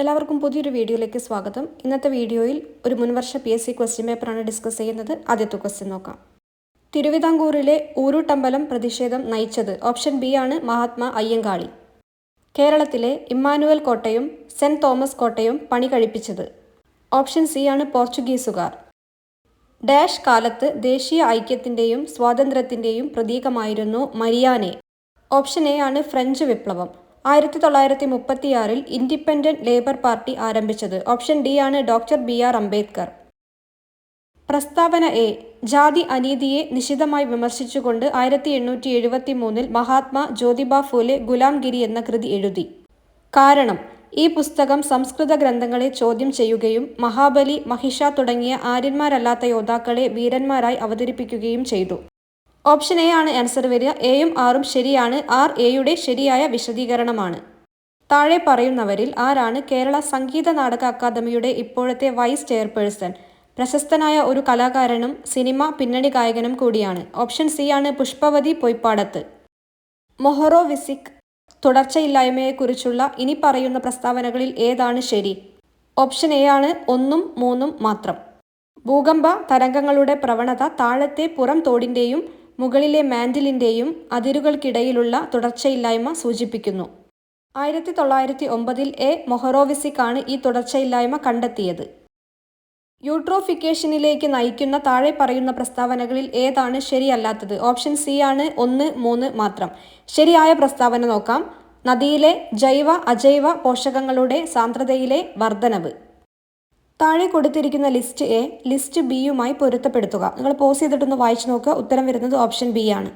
എല്ലാവർക്കും പുതിയൊരു വീഡിയോയിലേക്ക് സ്വാഗതം. ഇന്നത്തെ വീഡിയോയിൽ ഒരു മുൻവർഷ PSC ക്വസ്റ്റ്യൻ പേപ്പറാണ് ഡിസ്കസ് ചെയ്യുന്നത്. ആദ്യത്തെ ക്വസ്റ്റ്യൻ നോക്കാം. തിരുവിതാംകൂറിലെ ഊരുട്ടമ്പലം പ്രതിഷേധം നയിച്ചത് ഓപ്ഷൻ ബി ആണ് മഹാത്മാ അയ്യങ്കാളി. കേരളത്തിലെ ഇമ്മാനുവൽ കോട്ടയും സെന്റ് തോമസ് കോട്ടയും പണി കഴിപ്പിച്ചത് ഓപ്ഷൻ സി ആണ് പോർച്ചുഗീസുകാർ. ഡാഷ് കാലത്ത് ദേശീയ ഐക്യത്തിൻ്റെയും സ്വാതന്ത്ര്യത്തിൻ്റെയും പ്രതീകമായിരുന്നു മരിയാനെ. ഓപ്ഷൻ എ ആണ് ഫ്രഞ്ച് വിപ്ലവം. 1936 ഇൻഡിപെൻഡന്റ് ലേബർ പാർട്ടി ആരംഭിച്ചത് ഓപ്ഷൻ ഡി ആണ് ഡോക്ടർ BR അംബേദ്കർ. പ്രസ്താവന എ. ജാതി അനീതിയെ നിശിതമായി വിമർശിച്ചുകൊണ്ട് 1873 മഹാത്മാ ജ്യോതിബ ഫൂലെ ഗുലാംഗിരി എന്ന കൃതി എഴുതി. കാരണം ഈ പുസ്തകം സംസ്കൃത ഗ്രന്ഥങ്ങളെ ചോദ്യം ചെയ്യുകയും മഹാബലി, മഹിഷ തുടങ്ങിയ ആര്യന്മാരല്ലാത്ത യോദ്ധാക്കളെ വീരന്മാരായി അവതരിപ്പിക്കുകയും ചെയ്തു. ഓപ്ഷൻ എ ആണ് ആൻസർ വരിക. എയും ആറും ശരിയാണ്. ആർ എയുടെ ശരിയായ വിശദീകരണമാണ്. താഴെ പറയുന്നവരിൽ ആരാണ് കേരള സംഗീത നാടക അക്കാദമിയുടെ ഇപ്പോഴത്തെ വൈസ് ചെയർപേഴ്സൺ? പ്രശസ്തനായ ഒരു കലാകാരനും സിനിമ പിന്നണി ഗായകനും കൂടിയാണ്. ഓപ്ഷൻ സി ആണ് പുഷ്പവതി പൊയ്പ്പാടത്ത്. മൊഹറോവിസിക് തുടർച്ചയില്ലായ്മയെക്കുറിച്ചുള്ള ഇനി പറയുന്ന പ്രസ്താവനകളിൽ ഏതാണ് ശരി? ഓപ്ഷൻ എ ആണ് 1ഉം 3ഉം മാത്രം. ഭൂകമ്പ തരംഗങ്ങളുടെ പ്രവണത താഴത്തെ പുറം തോടിൻ്റെയും മുകളിലെ മാൻഡിലിൻ്റെയും അതിരുകൾക്കിടയിലുള്ള തുടർച്ചയില്ലായ്മ സൂചിപ്പിക്കുന്നു. 1909 എ. മൊഹറോവിസിക് ആണ് ഈ തുടർച്ചയില്ലായ്മ കണ്ടെത്തിയത്. യൂട്രോഫിക്കേഷനിലേക്ക് നയിക്കുന്ന താഴെ പറയുന്ന പ്രസ്താവനകളിൽ ഏതാണ് ശരിയല്ലാത്തത്? ഓപ്ഷൻ സി ആണ് 1, 3 മാത്രം. ശരിയായ പ്രസ്താവന നോക്കാം. നദിയിലെ ജൈവ അജൈവ പോഷകങ്ങളുടെ സാന്ദ്രതയിലെ വർധനവ്. താഴെ കൊടുത്തിരിക്കുന്ന ലിസ്റ്റ് എ ലിസ്റ്റ് ബിയുമായി പൊരുത്തപ്പെടുത്തുക. നിങ്ങൾ പോസ് ചെയ്തിട്ടൊന്ന് വായിച്ചു നോക്കുക. ഉത്തരം വരുന്നത് ഓപ്ഷൻ ബി ആണ്.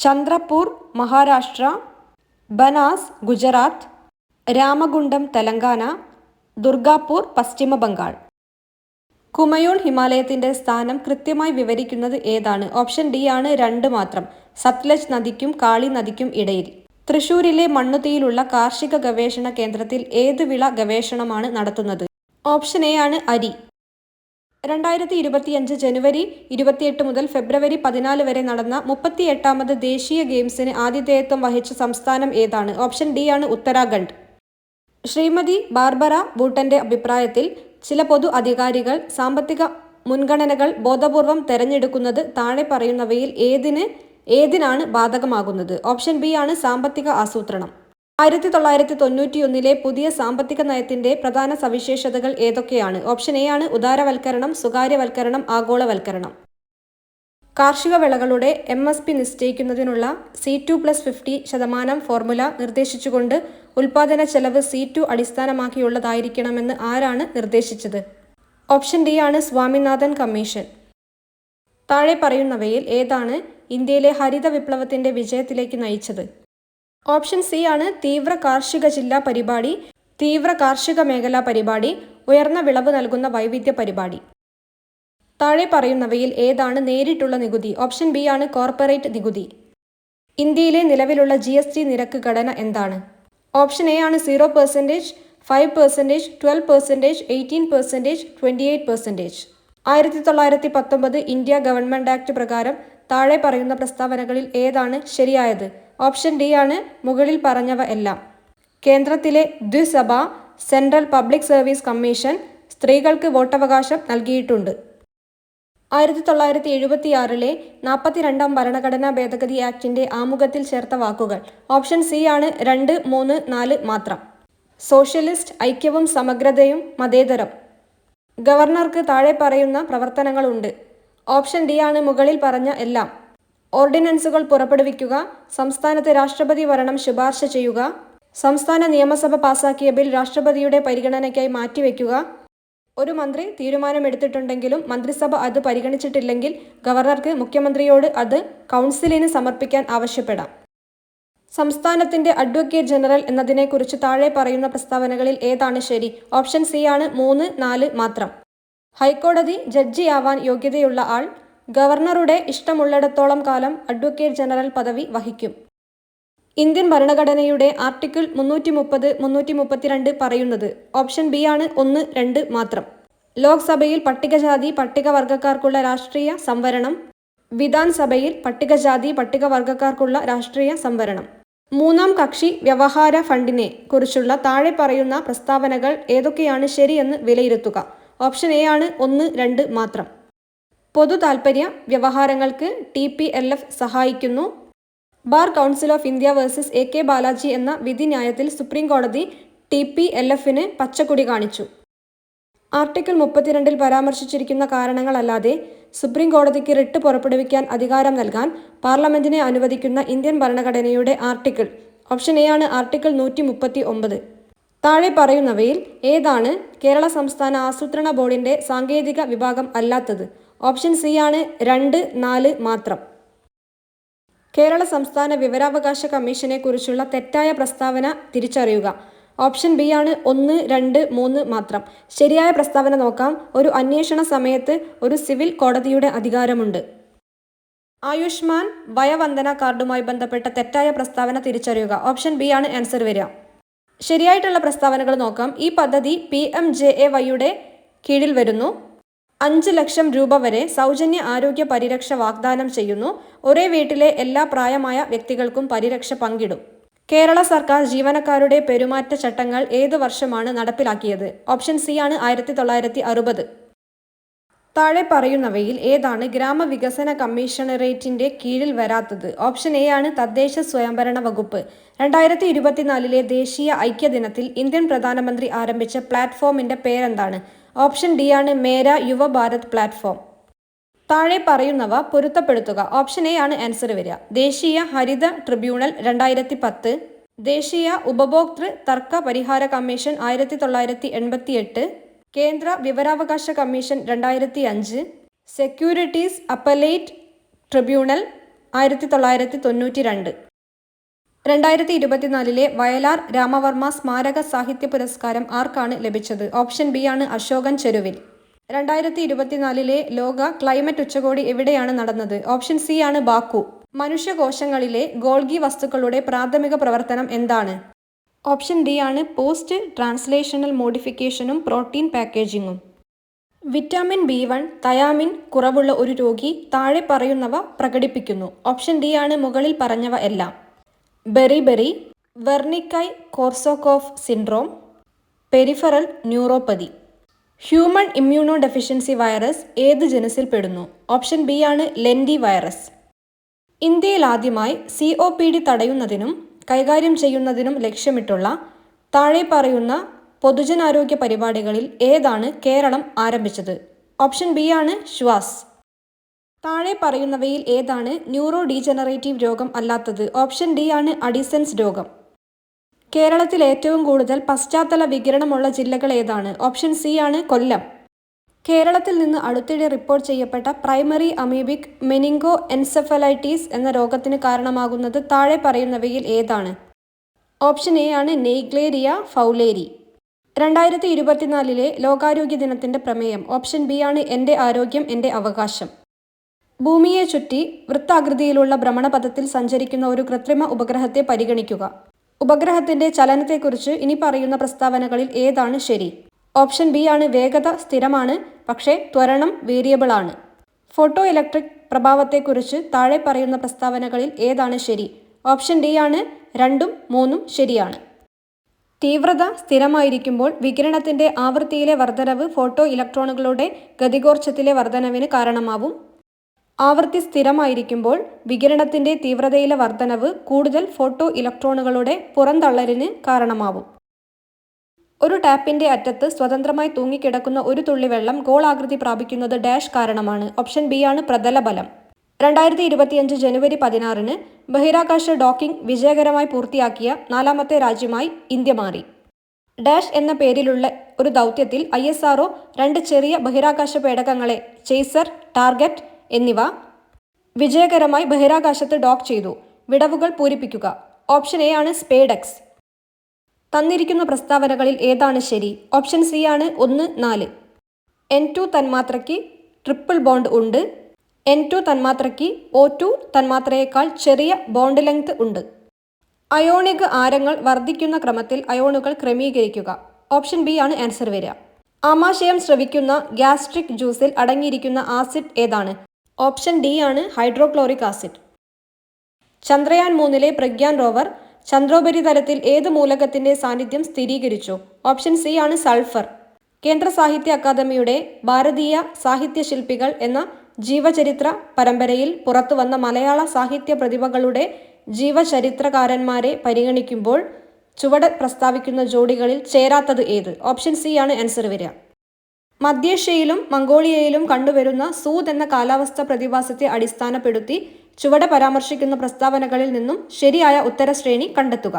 ചന്ദ്രപൂർ മഹാരാഷ്ട്ര, ബനാസ് ഗുജറാത്ത്, രാമഗുണ്ടം തെലങ്കാന, ദുർഗാപൂർ പശ്ചിമ ബംഗാൾ. കുമയൂൺ ഹിമാലയത്തിൻ്റെ സ്ഥാനം കൃത്യമായി വിവരിക്കുന്നത് ഏതാണ്? ഓപ്ഷൻ ഡി ആണ് 2 മാത്രം. സത്ലജ് നദിക്കും കാളി നദിക്കും ഇടയിൽ. തൃശൂരിലെ മണ്ണുത്തിയിലുള്ള കാർഷിക ഗവേഷണ കേന്ദ്രത്തിൽ ഏത് വിള ഗവേഷണമാണ് നടത്തുന്നത്? ഓപ്ഷൻ എ ആണ് അരി. 2025 ജനുവരി 28 മുതൽ ഫെബ്രുവരി 14 വരെ നടന്ന 38ാമത് ദേശീയ ഗെയിംസിന് ആതിഥേയത്വം വഹിച്ച സംസ്ഥാനം ഏതാണ്? ഓപ്ഷൻ ഡി ആണ് ഉത്തരാഖണ്ഡ്. ശ്രീമതി ബാർബറ ബൂട്ടന്റെ അഭിപ്രായത്തിൽ ചില പൊതു അധികാരികൾ സാമ്പത്തിക മുൻഗണനകൾ ബോധപൂർവം തെരഞ്ഞെടുക്കുന്നത് താഴെ പറയുന്നവയിൽ ഏതിനാണ് ബാധകമാകുന്നത്? ഓപ്ഷൻ ബി ആണ് സാമ്പത്തിക ആസൂത്രണം. 1991 പുതിയ സാമ്പത്തിക നയത്തിന്റെ പ്രധാന സവിശേഷതകൾ ഏതൊക്കെയാണ്? ഓപ്ഷൻ എ ആണ് ഉദാരവൽക്കരണം, സ്വകാര്യവൽക്കരണം, ആഗോളവൽക്കരണം. കാർഷിക വിളകളുടെ MSP നിശ്ചയിക്കുന്നതിനുള്ള C2+50% ഫോർമുല നിർദ്ദേശിച്ചുകൊണ്ട് ഉൽപാദന ചെലവ് C2 അടിസ്ഥാനമാക്കിയുള്ളതായിരിക്കണമെന്ന് ആരാണ് നിർദ്ദേശിച്ചത്? ഓപ്ഷൻ ഡി ആണ് സ്വാമിനാഥൻ കമ്മീഷൻ. താഴെ പറയുന്നവയിൽ ഏതാണ് ഇന്ത്യയിലെ ഹരിത വിപ്ലവത്തിന്റെ വിജയത്തിലേക്ക് നയിച്ചത്? ഓപ്ഷൻ സി ആണ് തീവ്ര കാർഷിക ജില്ലാ പരിപാടി, തീവ്ര കാർഷിക മേഖലാ പരിപാടി, ഉയർന്ന വിളവ് നൽകുന്ന വൈവിധ്യ പരിപാടി. താഴെ പറയുന്നവയിൽ ഏതാണ് നേരിട്ടുള്ള നികുതി? ഓപ്ഷൻ ബി ആണ് കോർപ്പറേറ്റ് നികുതി. ഇന്ത്യയിലെ നിലവിലുള്ള GST നിരക്ക് ഘടന എന്താണ്? ഓപ്ഷൻ എ ആണ് 0%, 5%, 12%, 18%, 28%. 1919 ഇന്ത്യ ഗവൺമെന്റ് ആക്ട് പ്രകാരം താഴെ പറയുന്ന പ്രസ്താവനകളിൽ ഏതാണ് ശരിയായത്? ഓപ്ഷൻ ഡി ആണ് മുകളിൽ പറഞ്ഞവ എല്ലാം. കേന്ദ്രത്തിലെ ദ്വിസഭ സെൻട്രൽ പബ്ലിക് സർവീസ് കമ്മീഷൻ സ്ത്രീകൾക്ക് വോട്ടവകാശം നൽകിയിട്ടുണ്ട്. 1976 42ാം ഭരണഘടനാ ഭേദഗതി ആക്ടിന്റെ ആമുഖത്തിൽ ചേർത്ത വാക്കുകൾ. ഓപ്ഷൻ സി ആണ് 2, 3, 4 മാത്രം. സോഷ്യലിസ്റ്റ്, ഐക്യവും സമഗ്രതയും, മതേതരം. ഗവർണർക്ക് താഴെ പറയുന്ന പ്രവർത്തനങ്ങളുണ്ട്. ഓപ്ഷൻ ഡി ആണ് മുകളിൽ പറഞ്ഞ എല്ലാം. ഓർഡിനൻസുകൾ പുറപ്പെടുവിക്കുക, സംസ്ഥാനത്ത് രാഷ്ട്രപതി ഭരണം ശുപാർശ ചെയ്യുക, സംസ്ഥാന നിയമസഭ പാസാക്കിയ ബിൽ രാഷ്ട്രപതിയുടെ പരിഗണനയ്ക്കായി മാറ്റിവെക്കുക, ഒരു മന്ത്രി തീരുമാനമെടുത്തിട്ടുണ്ടെങ്കിലും മന്ത്രിസഭ അത് പരിഗണിച്ചിട്ടില്ലെങ്കിൽ ഗവർണർക്ക് മുഖ്യമന്ത്രിയോട് അത് കൗൺസിലിന് സമർപ്പിക്കാൻ ആവശ്യപ്പെടാം. സംസ്ഥാനത്തിന്റെ അഡ്വക്കേറ്റ് ജനറൽ എന്നതിനെക്കുറിച്ച് താഴെ പറയുന്ന പ്രസ്താവനകളിൽ ഏതാണ് ശരി? ഓപ്ഷൻ സി ആണ് 3, 4 മാത്രം. ഹൈക്കോടതി ജഡ്ജിയാവാൻ യോഗ്യതയുള്ള ആൾ ഗവർണറുടെ ഇഷ്ടമുള്ളിടത്തോളം കാലം അഡ്വക്കേറ്റ് ജനറൽ പദവി വഹിക്കും. ഇന്ത്യൻ ഭരണഘടനയുടെ ആർട്ടിക്കിൾ 330, 332 പറയുന്നത്? ഓപ്ഷൻ ബി ആണ് 1, 2 മാത്രം. ലോക്സഭയിൽ പട്ടികജാതി പട്ടികവർഗക്കാർക്കുള്ള രാഷ്ട്രീയ സംവരണം, വിധാൻസഭയിൽ പട്ടികജാതി പട്ടികവർഗക്കാർക്കുള്ള രാഷ്ട്രീയ സംവരണം. മൂന്നാം കക്ഷി വ്യവഹാര ഫണ്ടിനെ കുറിച്ചുള്ള താഴെ പറയുന്ന പ്രസ്താവനകൾ ഏതൊക്കെയാണ് ശരിയെന്ന് വിലയിരുത്തുക. ഓപ്ഷൻ എ ആണ് 1, 2 മാത്രം. പൊതു താൽപര്യ വ്യവഹാരങ്ങൾക്ക് TPLF സഹായിക്കുന്നു. Bar council of India versus AK Balaji എന്ന വിധിന്യായത്തിൽ സുപ്രീം കോടതി TPLFന് പച്ചക്കൊടി കാണിച്ചു. ആർട്ടിക്കിൾ 32 പരാമർശിച്ചിരിക്കുന്ന കാരണങ്ങളല്ലാതെ സുപ്രീം കോടതിക്ക് റിട്ട് പുറപ്പെടുവിക്കാൻ അധികാരം നൽകാൻ പാർലമെന്റിനെ അനുവദിക്കുന്ന ഇന്ത്യൻ ഭരണഘടനയുടെ ആർട്ടിക്കിൾ. ഓപ്ഷൻ എ ആണ് ആർട്ടിക്കിൾ 139. താഴെ പറയുന്നവയിൽ ഏതാണ് കേരള സംസ്ഥാന ആസൂത്രണ ബോർഡിന്റെ സാങ്കേതിക വിഭാഗം അല്ലാത്തത്? ഓപ്ഷൻ സി ആണ് 2, 4 മാത്രം. കേരള സംസ്ഥാന വിവരാവകാശ കമ്മീഷനെ കുറിച്ചുള്ള തെറ്റായ പ്രസ്താവന തിരിച്ചറിയുക. ഓപ്ഷൻ ബി ആണ് 1, 2, 3 മാത്രം. ശരിയായ പ്രസ്താവന നോക്കാം. ഒരു അന്വേഷണ സമയത്ത് ഒരു സിവിൽ കോടതിയുടെ അധികാരമുണ്ട്. ആയുഷ്മാൻ വയവന്ദന കാർഡുമായി ബന്ധപ്പെട്ട തെറ്റായ പ്രസ്താവന തിരിച്ചറിയുക. ഓപ്ഷൻ ബി ആണ് ആൻസർ വരിക. ശരിയായിട്ടുള്ള പ്രസ്താവനകൾ നോക്കാം. ഈ പദ്ധതി PMJAYയുടെ കീഴിൽ വരുന്നു. 5 ലക്ഷം രൂപ വരെ സൗജന്യ ആരോഗ്യ പരിരക്ഷ വാഗ്ദാനം ചെയ്യുന്നു. ഒരേ വീട്ടിലെ എല്ലാ പ്രായമായ വ്യക്തികൾക്കും പരിരക്ഷ പങ്കിടും. കേരള സർക്കാർ ജീവനക്കാരുടെ പെരുമാറ്റച്ചട്ടങ്ങൾ ഏത് വർഷമാണ് നടപ്പിലാക്കിയത്? ഓപ്ഷൻ സി ആണ് 1960. താഴെ പറയുന്നവയിൽ ഏതാണ് ഗ്രാമവികസന കമ്മീഷണറേറ്റിന്റെ കീഴിൽ വരാത്തത്? ഓപ്ഷൻ എ ആണ് തദ്ദേശ സ്വയംഭരണ വകുപ്പ്. 2024 ദേശീയ ഐക്യദിനത്തിൽ ഇന്ത്യൻ പ്രധാനമന്ത്രി ആരംഭിച്ച പ്ലാറ്റ്ഫോമിന്റെ പേരെന്താണ്? ഓപ്ഷൻ ഡി ആണ് മേര യുവ ഭാരത് പ്ലാറ്റ്ഫോം. താഴെ പറയുന്നവ പൊരുത്തപ്പെടുത്തുക. ഓപ്ഷൻ എ ആണ് ആൻസർ വരിക. ദേശീയ ഹരിത ട്രിബ്യൂണൽ 2010, ദേശീയ ഉപഭോക്തൃ തർക്ക പരിഹാര കമ്മീഷൻ 1988, കേന്ദ്ര വിവരാവകാശ commission 2005, securities appellate tribunal 1992. 2024 Vayalar Ramavarma സ്മാരക സാഹിത്യ പുരസ്കാരം ആർക്കാണ് ലഭിച്ചത്? ഓപ്ഷൻ ബി ആണ് അശോകൻ ചെരുവിൽ. 2024 ലോക ക്ലൈമറ്റ് ഉച്ചകോടി എവിടെയാണ് നടന്നത്? ഓപ്ഷൻ സി ആണ് ബാക്കു. മനുഷ്യകോശങ്ങളിലെ ഗോൾഗി വസ്തുക്കളുടെ പ്രാഥമിക പ്രവർത്തനം എന്താണ്? ഓപ്ഷൻ ഡി ആണ് പോസ്റ്റ് ട്രാൻസ്ലേഷണൽ മോഡിഫിക്കേഷനും പ്രോട്ടീൻ പാക്കേജിങ്ങും. വിറ്റാമിൻ B1 തയാമിൻ കുറവുള്ള ഒരു രോഗി താഴെ പറയുന്നവ പ്രകടിപ്പിക്കുന്നു. ഓപ്ഷൻ ഡി ആണ് മുകളിൽ പറഞ്ഞവ എല്ലാം. Beriberi, Wernicke Korsakoff syndrome, peripheral neuropathy. Human immunodeficiency virus ഏത് ജനുസിൽ പെടുന്നു? ഓപ്ഷൻ ബി ആണ് ലെൻഡി വൈറസ്. ഇന്ത്യയിൽ ആദ്യമായി COPD തടയുന്നതിനും കൈകാര്യം ചെയ്യുന്നതിനും ലക്ഷ്യമിട്ടുള്ള താഴെ പറയുന്ന പൊതുജനാരോഗ്യ പരിപാടികളിൽ ഏതാണ് കേരളം ആരംഭിച്ചത്? ഓപ്ഷൻ ബി ആണ് ശ്വാസ്. താഴെ പറയുന്നവയിൽ ഏതാണ് ന്യൂറോ ഡീജനറേറ്റീവ് രോഗം അല്ലാത്തത്? ഓപ്ഷൻ ഡി ആണ് അഡിസൺസ് രോഗം. കേരളത്തിൽ ഏറ്റവും കൂടുതൽ പശ്ചാത്തല വികിരണമുള്ള ജില്ലകൾ ഏതാണ്? ഓപ്ഷൻ സി ആണ് കൊല്ലം. കേരളത്തിൽ നിന്ന് അടുത്തിടെ റിപ്പോർട്ട് ചെയ്യപ്പെട്ട പ്രൈമറി അമീബിക് മെനിങ്കോ എൻസെഫലൈറ്റീസ് എന്ന രോഗത്തിന് കാരണമാകുന്നത് താഴെ പറയുന്നവയിൽ ഏതാണ്? ഓപ്ഷൻ എ ആണ് നെയ്ഗ്ലേരിയ ഫൗലേരി. 2024 ലോകാരോഗ്യ ദിനത്തിന്റെ പ്രമേയം. ഓപ്ഷൻ ബി ആണ് എൻ്റെ ആരോഗ്യം എൻ്റെ അവകാശം. ഭൂമിയെ ചുറ്റി വൃത്താകൃതിയിലുള്ള ഭ്രമണപഥത്തിൽ സഞ്ചരിക്കുന്ന ഒരു കൃത്രിമ ഉപഗ്രഹത്തെ പരിഗണിക്കുക. ഉപഗ്രഹത്തിന്റെ ചലനത്തെക്കുറിച്ച് ഇനി പറയുന്ന പ്രസ്താവനകളിൽ ഏതാണ് ശരി? ഓപ്ഷൻ ബി ആണ് വേഗത സ്ഥിരമാണ്, പക്ഷേ ത്വരണം വേരിയബിൾ ആണ്. ഫോട്ടോ ഇലക്ട്രിക് പ്രഭാവത്തെക്കുറിച്ച് താഴെ പറയുന്ന പ്രസ്താവനകളിൽ ഏതാണ് ശരി? ഓപ്ഷൻ ഡി ആണ് 2ഉം 3ഉം ശരിയാണ്. തീവ്രത സ്ഥിരമായിരിക്കുമ്പോൾ വികിരണത്തിന്റെ ആവൃത്തിയിലെ വർധനവ് ഫോട്ടോ ഇലക്ട്രോണുകളുടെ ഗതികോർജ്ജത്തിലെ വർധനവിന് കാരണമാവും. ആവൃത്തി സ്ഥിരമായിരിക്കുമ്പോൾ വികിരണത്തിന്റെ തീവ്രതയിലെ വർധനവ് കൂടുതൽ ഫോട്ടോ ഇലക്ട്രോണുകളുടെ പുറന്തള്ളലിന് കാരണമാവും. ഒരു ടാപ്പിന്റെ അറ്റത്ത് സ്വതന്ത്രമായി തൂങ്ങിക്കിടക്കുന്ന ഒരു തുള്ളി വെള്ളം ഗോളാകൃതി പ്രാപിക്കുന്നത് ഡാഷ് കാരണമാണ്? ഓപ്ഷൻ ബി ആണ് പ്രതലബലം. 2025 ജനുവരി 16 ബഹിരാകാശ ഡോക്കിംഗ് വിജയകരമായി പൂർത്തിയാക്കിയ 4ാമത്തെ രാജ്യമായി ഇന്ത്യ മാറി. ഡാഷ് എന്ന പേരിലുള്ള ഒരു ദൗത്യത്തിൽ ISRO 2 ചെറിയ ബഹിരാകാശ പേടകങ്ങളെ ചേസർ, ടാർഗറ്റ് എന്നിവ വിജയകരമായി ബഹിരാകാശത്ത് ഡോക്ക് ചെയ്തു. വിടവുകൾ പൂരിപ്പിക്കുക. ഓപ്ഷൻ എ ആണ് സ്പേഡെക്സ്. തന്നിരിക്കുന്ന പ്രസ്താവനകളിൽ ഏതാണ് ശരി? ഓപ്ഷൻ സി ആണ് 1, 4. N2 തന്മാത്രയ്ക്ക് ട്രിപ്പിൾ ബോണ്ട് ഉണ്ട്. N2 തന്മാത്രയ്ക്ക് O2 തന്മാത്രയേക്കാൾ ചെറിയ ബോണ്ട് ലെങ്ത് ഉണ്ട്. അയോണിക ആരങ്ങൾ വർദ്ധിക്കുന്ന ക്രമത്തിൽ അയോണുകൾ ക്രമീകരിക്കുക. ഓപ്ഷൻ ബി ആണ് ആൻസർ വരിക. ആമാശയം സ്രവിക്കുന്ന ഗ്യാസ്ട്രിക് ജ്യൂസിൽ അടങ്ങിയിരിക്കുന്ന ആസിഡ് ഏതാണ്? ഓപ്ഷൻ ഡി ആണ് hydrochloric acid. Chandrayaan 3 Pragyan rover ചന്ദ്രോപരിതലത്തിൽ ഏത് മൂലകത്തിന്റെ സാന്നിധ്യം സ്ഥിരീകരിച്ചു? ഓപ്ഷൻ സി ആണ് സൾഫർ. കേന്ദ്ര സാഹിത്യ അക്കാദമിയുടെ ഭാരതീയ സാഹിത്യ ശില്പികൾ എന്ന ജീവചരിത്ര പരമ്പരയിൽ പുറത്തുവന്ന മലയാള സാഹിത്യ പ്രതിഭകളുടെ ജീവചരിത്രകാരന്മാരെ പരിഗണിക്കുമ്പോൾ ചുവടെ പ്രസ്താവിക്കുന്ന ജോഡികളിൽ ചേരാത്തത് ഏത്? ഓപ്ഷൻ സി ആണ് ആൻസർ വരിക. മധ്യേഷ്യയിലും മംഗോളിയയിലും കണ്ടുവരുന്ന സൂദ് എന്ന കാലാവസ്ഥ പ്രതിഭാസത്തെ അടിസ്ഥാനപ്പെടുത്തി ചുവടെ പരാമർശിക്കുന്ന പ്രസ്താവനകളിൽ നിന്നും ശരിയായ ഉത്തരശ്രേണി കണ്ടെത്തുക.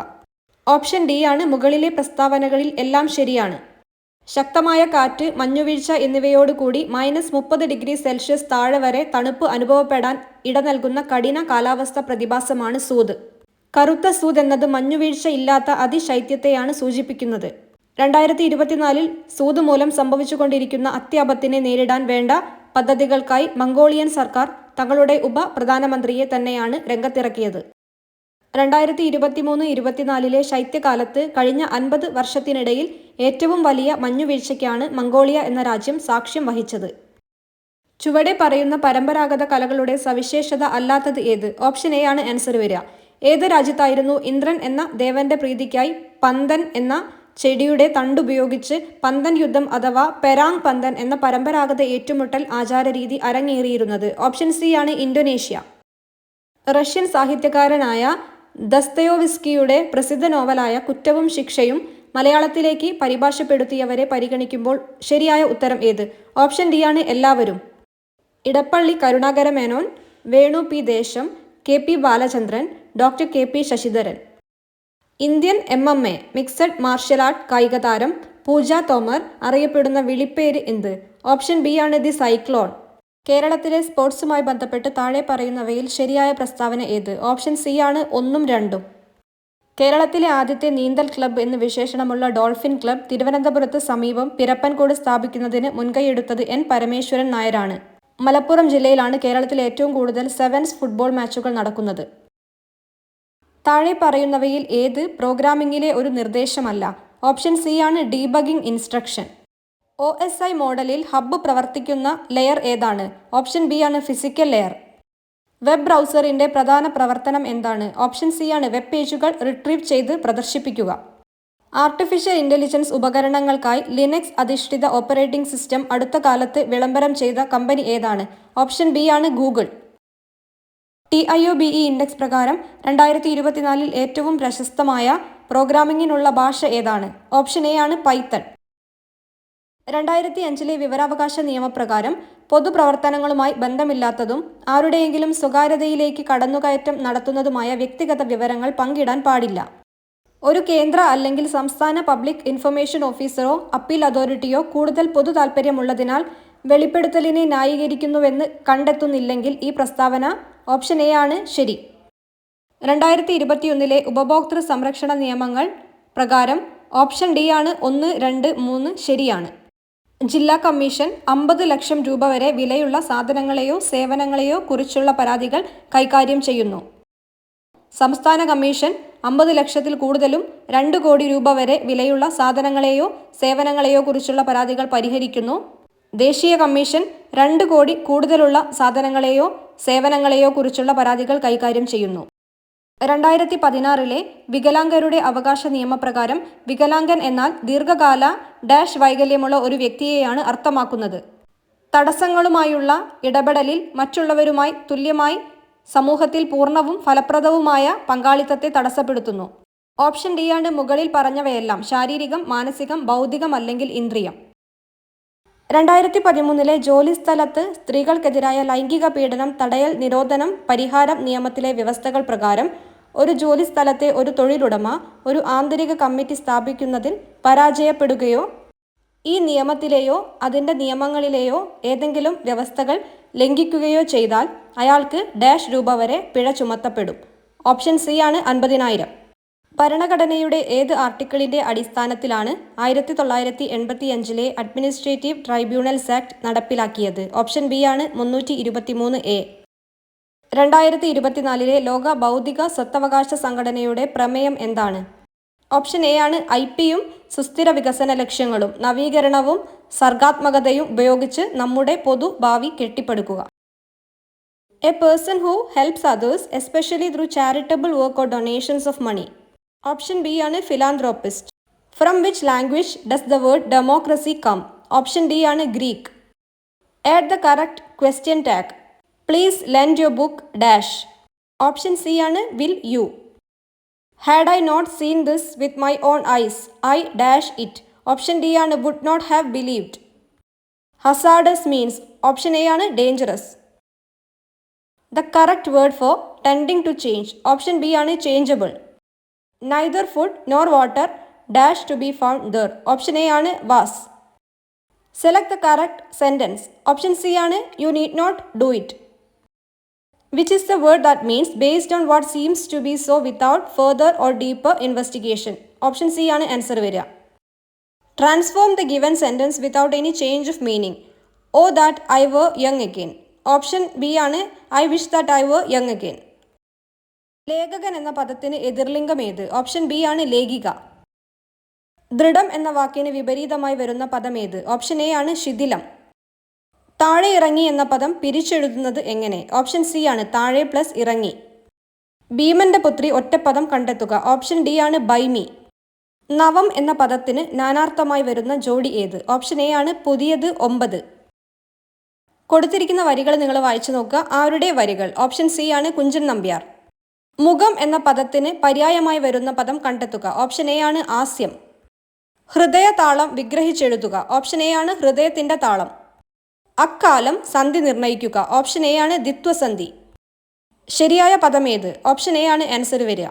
ഓപ്ഷൻ ഡി ആണ് മുകളിലെ പ്രസ്താവനകളിൽ എല്ലാം ശരിയാണ്. ശക്തമായ കാറ്റ്, മഞ്ഞുവീഴ്ച എന്നിവയോടുകൂടി -30°C താഴെ വരെ തണുപ്പ് അനുഭവപ്പെടാൻ ഇട നൽകുന്ന കഠിന കാലാവസ്ഥ പ്രതിഭാസമാണ് സൂദ്. കറുത്ത സൂദ് എന്നത് മഞ്ഞുവീഴ്ച ഇല്ലാത്ത അതിശൈത്യത്തെയാണ് സൂചിപ്പിക്കുന്നത്. 2024 സൂദ് മൂലം സംഭവിച്ചുകൊണ്ടിരിക്കുന്ന അത്യാപത്തിനെ നേരിടാൻ വേണ്ട പദ്ധതികൾക്കായി മംഗോളിയൻ സർക്കാർ തങ്ങളുടെ പ്രധാനമന്ത്രിയെ തന്നെയാണ് രംഗത്തിറക്കിയത്. 2023-24 ശൈത്യകാലത്ത് കഴിഞ്ഞ 50 വർഷത്തിനിടയിൽ ഏറ്റവും വലിയ മഞ്ഞുവീഴ്ചയ്ക്കാണ് മംഗോളിയ എന്ന രാജ്യം സാക്ഷ്യം വഹിച്ചത്. ചുവടെ പറയുന്ന പരമ്പരാഗത കലകളുടെ സവിശേഷത അല്ലാത്തത് ഏത്? ഓപ്ഷൻ എ ആണ് ആൻസർ വരിക. ഏത് രാജ്യത്തായിരുന്നു ഇന്ദ്രൻ എന്ന ദേവന്റെ പ്രീതിക്കായി പന്തൻ എന്ന ചെടിയുടെ തണ്ടുപയോഗിച്ച് പന്തൻ യുദ്ധം അഥവാ പെരാങ് പന്തൻ എന്ന പരമ്പരാഗത ഏറ്റുമുട്ടൽ ആചാരരീതി അരങ്ങേറിയിരുന്നത്? ഓപ്ഷൻ സി ആണ് ഇന്തോനേഷ്യ. റഷ്യൻ സാഹിത്യകാരനായ ദസ്തയോവ്സ്കിയുടെ പ്രസിദ്ധ നോവലായ കുറ്റവും ശിക്ഷയും മലയാളത്തിലേക്ക് പരിഭാഷപ്പെടുത്തിയവരെ പരിഗണിക്കുമ്പോൾ ശരിയായ ഉത്തരം ഏത്? ഓപ്ഷൻ ഡി ആണ് എല്ലാവരും. ഇടപ്പള്ളി കരുണാകര മേനോൻ, വേണു പി ദേശം, K P Balachandran, doctor K P Sasidharan. Indian MMA mixed martial art കായിക താരം പൂജ തോമർ അറിയപ്പെടുന്ന വിളിപ്പേര് എന്ത്? ഓപ്ഷൻ ബി ആണ് ദി സൈക്ലോൺ. കേരളത്തിലെ സ്പോർട്സുമായി ബന്ധപ്പെട്ട് താഴെ പറയുന്നവയിൽ ശരിയായ പ്രസ്താവന ഏത്? ഓപ്ഷൻ സി ആണ് 1ഉം 2ഉം. കേരളത്തിലെ ആദ്യത്തെ നീന്തൽ ക്ലബ്ബ് എന്ന് വിശേഷണമുള്ള ഡോൾഫിൻ ക്ലബ്ബ് തിരുവനന്തപുരത്ത് സമീപം പിരപ്പൻകോട് സ്ഥാപിക്കുന്നതിന് മുൻകൈയെടുത്തത് N പരമേശ്വരൻ നായരാണ്. മലപ്പുറം ജില്ലയിലാണ് കേരളത്തിൽ ഏറ്റവും കൂടുതൽ സെവൻസ് ഫുട്ബോൾ മാച്ചുകൾ നടക്കുന്നത്. താഴെ പറയുന്നവയിൽ ഏത് പ്രോഗ്രാമിംഗിലെ ഒരു നിർദ്ദേശമല്ല? ഓപ്ഷൻ സി ആണ് ഡീബഗിംഗ് ഇൻസ്ട്രക്ഷൻ. OSI മോഡലിൽ ഹബ്ബ് പ്രവർത്തിക്കുന്ന ലെയർ ഏതാണ്? ഓപ്ഷൻ ബി ആണ് ഫിസിക്കൽ ലെയർ. വെബ് ബ്രൗസറിന്റെ പ്രധാന പ്രവർത്തനം എന്താണ്? ഓപ്ഷൻ സി ആണ് വെബ് പേജുകൾ റിട്രീവ് ചെയ്ത് പ്രദർശിപ്പിക്കുക. ആർട്ടിഫിഷ്യൽ ഇന്റലിജൻസ് ഉപകരണങ്ങൾക്കായി ലിനക്സ് അധിഷ്ഠിത ഓപ്പറേറ്റിംഗ് സിസ്റ്റം അടുത്ത കാലത്ത് വിളംബരം ചെയ്ത കമ്പനി ഏതാണ്? ഓപ്ഷൻ ബി ആണ് ഗൂഗിൾ. TIOBE ഇൻഡെക്സ് പ്രകാരം 2024 ഏറ്റവും പ്രശസ്തമായ പ്രോഗ്രാമിംഗിനുള്ള ഭാഷ ഏതാണ്? ഓപ്ഷൻ എ ആണ് പൈത്തൺ. 2005 വിവരാവകാശ നിയമപ്രകാരം പൊതുപ്രവർത്തനങ്ങളുമായി ബന്ധമില്ലാത്തതും ആരുടെയെങ്കിലും സ്വകാര്യതയിലേക്ക് കടന്നുകയറ്റം നടത്തുന്നതുമായ വ്യക്തിഗത വിവരങ്ങൾ പങ്കിടാൻ പാടില്ല. ഒരു കേന്ദ്ര അല്ലെങ്കിൽ സംസ്ഥാന പബ്ലിക് ഇൻഫർമേഷൻ ഓഫീസറോ അപ്പീൽ അതോറിറ്റിയോ കൂടുതൽ പൊതു താൽപ്പര്യമുള്ളതിനാൽ വെളിപ്പെടുത്തലിനെ ന്യായീകരിക്കുന്നുവെന്ന് കണ്ടെത്തുന്നില്ലെങ്കിൽ ഈ പ്രസ്താവന ഓപ്ഷൻ എ ആണ് ശരി. 2021 ഉപഭോക്തൃ സംരക്ഷണ നിയമങ്ങൾ പ്രകാരം ഓപ്ഷൻ ഡി ആണ് 1, 2, 3 ശരിയാണ്. ജില്ലാ കമ്മീഷൻ 50 ലക്ഷം രൂപ വരെ വിലയുള്ള സാധനങ്ങളെയോ സേവനങ്ങളെയോ കുറിച്ചുള്ള പരാതികൾ കൈകാര്യം ചെയ്യുന്നു. സംസ്ഥാന കമ്മീഷൻ 50 ലക്ഷത്തിൽ കൂടുതലും 2 കോടി രൂപ വരെ വിലയുള്ള സാധനങ്ങളെയോ സേവനങ്ങളെയോ കുറിച്ചുള്ള പരാതികൾ പരിഹരിക്കുന്നു. ദേശീയ കമ്മീഷൻ 2 കോടി കൂടുതലുള്ള സാധനങ്ങളെയോ സേവനങ്ങളെയോ കുറിച്ചുള്ള പരാതികൾ കൈകാര്യം ചെയ്യുന്നു. 2016 വികലാംഗരുടെ അവകാശ നിയമപ്രകാരം വികലാംഗൻ എന്നാൽ ദീർഘകാല വൈകല്യമുള്ള ഒരു വ്യക്തിയെയാണ് അർത്ഥമാക്കുന്നത്. തടസ്സങ്ങളുമായുള്ള ഇടപെടലിൽ മറ്റുള്ളവരുമായി തുല്യമായി സമൂഹത്തിൽ പൂർണ്ണവും ഫലപ്രദവുമായ പങ്കാളിത്തത്തെ തടസ്സപ്പെടുത്തുന്നു. ഓപ്ഷൻ ഡി ആണ് മുകളിൽ പറഞ്ഞവയെല്ലാം ശാരീരികം, മാനസികം, ബൗദ്ധികം അല്ലെങ്കിൽ ഇന്ദ്രിയം. 2013 ജോലിസ്ഥലത്ത് സ്ത്രീകൾക്കെതിരായ ലൈംഗിക പീഡനം തടയൽ നിരോധനം പരിഹാരം നിയമത്തിലെ വ്യവസ്ഥകൾ പ്രകാരം ഒരു ജോലിസ്ഥലത്തെ ഒരു തൊഴിലുടമ ഒരു ആന്തരിക കമ്മിറ്റി സ്ഥാപിക്കുന്നതിൽ പരാജയപ്പെടുകയോ ഈ നിയമത്തിലെയോ അതിൻ്റെ നിയമങ്ങളിലെയോ ഏതെങ്കിലും വ്യവസ്ഥകൾ ലംഘിക്കുകയോ ചെയ്താൽ അയാൾക്ക് രൂപ വരെ പിഴ ചുമത്തപ്പെടും. ഓപ്ഷൻ സി ആണ് 50,000. ഭരണഘടനയുടെ ഏത് ആർട്ടിക്കിളിന്റെ അടിസ്ഥാനത്തിലാണ് 1985 അഡ്മിനിസ്ട്രേറ്റീവ് ട്രൈബ്യൂണൽസ് ആക്ട് നടപ്പിലാക്കിയത്? ഓപ്ഷൻ ബി ആണ് 323A. 2024 ലോക ബൗദ്ധിക സ്വത്തവകാശ സംഘടനയുടെ പ്രമേയം എന്താണ്? ഓപ്ഷൻ എ ആണ് IP-യും സുസ്ഥിര വികസന ലക്ഷ്യങ്ങളും നവീകരണവും സർഗാത്മകതയും ഉപയോഗിച്ച് നമ്മുടെ പൊതു ഭാവി കെട്ടിപ്പടുക്കുക. A person who helps others, especially through charitable work or donations of money. Option B ആണ് philanthropist. From which language does the word democracy come? Option D ആണ് Greek. Add the correct question tag. Please lend your book dash. Option C ആണ് will you. Had I not seen this with my own eyes I dash it. Option D ആണ് would not have believed. Hazardous means option A ആണ് dangerous. The correct word for tending to change. Option B ആണ് changeable. Neither food nor water dash to be found there. Option A ആണ് was. Select the correct sentence. Option C ആണ് you need not do it. Which is the word that means based on what seems to be so without further or deeper investigation. Option C ആണ് answer വരിക. Transform the given sentence without any change of meaning. Oh that I were young again. Option B ആണ് I wish that I were young again. ലേഖകൻ എന്ന പദത്തിന് എതിർലിംഗം ഏത്? Option B ആണ് ലേഖിക. ദൃഢം എന്ന വാക്കിന് വിപരീതമായി വരുന്ന പദം ഏത്? ഓപ്ഷൻ എ ആണ് ശിഥിലം. താഴെ ഇറങ്ങി എന്ന പദം പിരിച്ചെഴുതുന്നത് എങ്ങനെ? ഓപ്ഷൻ സി ആണ് താഴെ പ്ലസ് ഇറങ്ങി. ഭീമന്റെ പുത്രി ഒറ്റപ്പദം കണ്ടെത്തുക. ഓപ്ഷൻ ഡി ആണ് ബൈമി. നവം എന്ന പദത്തിന് നാനാർത്ഥമായി വരുന്ന ജോഡി ഏത്? ഓപ്ഷൻ എ ആണ് പുതിയത് 9. കൊടുത്തിരിക്കുന്ന വരികൾ നിങ്ങൾ വായിച്ചു നോക്കുക. ആരുടെ വരികൾ? ഓപ്ഷൻ സി ആണ് കുഞ്ചൻ നമ്പ്യാർ. മുഖം എന്ന പദത്തിന് പര്യായമായി വരുന്ന പദം കണ്ടെത്തുക. ഓപ്ഷൻ എ ആണ് ആസ്യം. ഹൃദയ താളം വിഗ്രഹിച്ചെഴുതുക. ഓപ്ഷൻ എ ആണ് ഹൃദയത്തിന്റെ താളം. അക്കാലം സന്ധി നിർണയിക്കുക. ഓപ്ഷൻ എ ആണ് ദ്വിത്വസന്ധി. ശരിയായ പദം ഏത്? ഓപ്ഷൻ എ ആണ് ആൻസർ വരിക.